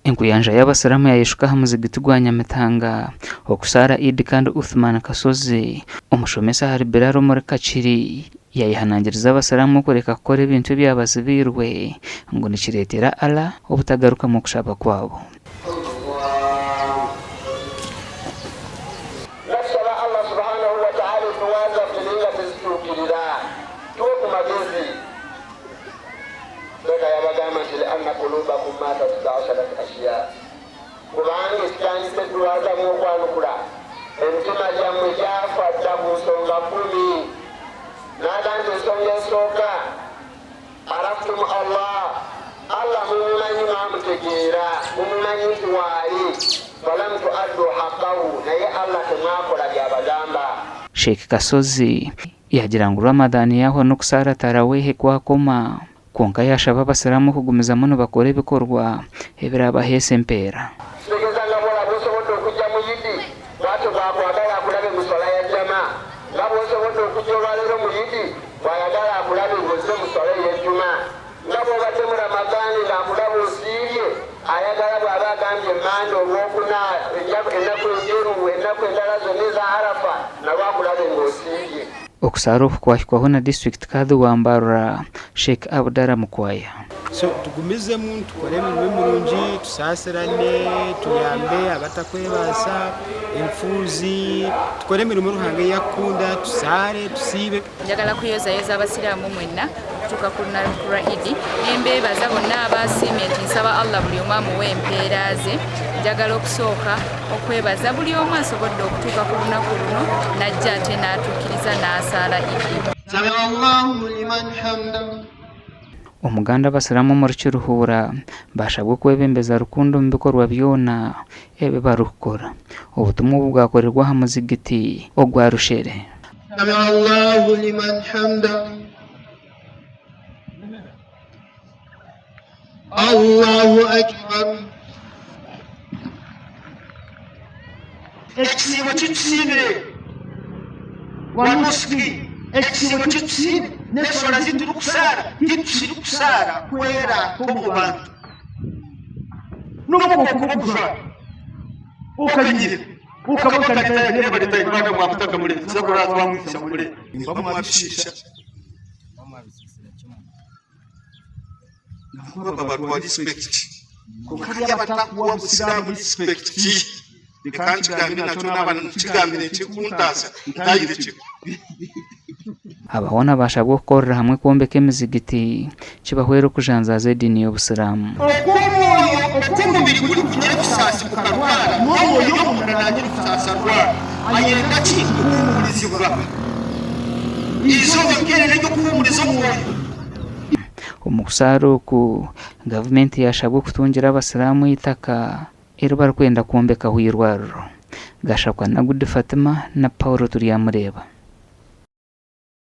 Enkuyanja y'abasiramu yayishuka ha muzigiti gwa Nyamitanga okusara Idi kandi Uthman Kasozi omushomesa hari Bilal muri Kachiri yayihanangiriza abasiramu kureka kukora ebintu byabazibirwe ngo nikireetera Allah obutagaruka mu kushaba kwabo. Kubange sikanise tuwaza mukwanukula entima jammwe gyafadda ku nsonga 10 n'agamba ensonga esooka araftum Allah mumumanyi mwamutegeera mumumanyi nti waali walam tuaddu haqqahu naye Allah temwakola byabagamba. Sheikh Kasozi yagira ngu Ramadani yaho n'okusara tarawehe kwakoma konka yashaba abasiramu kugumiza muno bakora ibikorwa ebirabahesa empeera. Okusara okukwahikwaho na district kadhi wa Mbarara Sheikh Abdara Mukwaya. So tugumize muntu tukore mu mirungi tusasirane tuyambe abatakwebasa enfuzi tukore mirimo ruhange yakunda tusare tusibe njagala kuyoza abasiramu mwenna kutuka kunakura Idi nembe baza bonna abasimenti nsaba Allah buli omu w'empeeraze njagala okusooka okwebaza buli omu asobodde okutuuka ku lunaku luno najja ate n'atuukiriza n'asaala Idi. Sami Allahu liman hamda. Omuganda abasiramu muri Kiruhura bashabwe kwebembeza rukundo mu bikorwa byona ebe barukora obutumwa bwakorerwa ha muzigiti ogwa Rushere. Sami Allahu liman hamda. Allahu akbar. Ekisibo kitsinire wa muski ekisibo kitsinire nesora zituru kusara kwera ko bantu nuko kukubuza ukanyire ukabona kandi barita ibana mwakutaka muri sabura twamwisha muri imbamu abishisha nakuba baba respect ko kariya batakuwa musiramu respect ikanchi gambini nacho n'abantu kigambine kikuntasa ntayire kiko abahona bashabwe kukorera hamwe kwombeka emizigiti kibahwera okujanzaza edini y'obusiramu. Okumubiri guri kugira kusasi kukarwara n'omwoyo omunananye kusasa rwara ayenda kikuhumurizibwa izo bikerere ryo kuhumuriza omwoyo. Omukusara oku gavumenti yashabwe kutungira abasiramu itaka eri barikwenda kwombekaho irwariro. Gashakwa na Good Fatima na Paulo Turyamureba.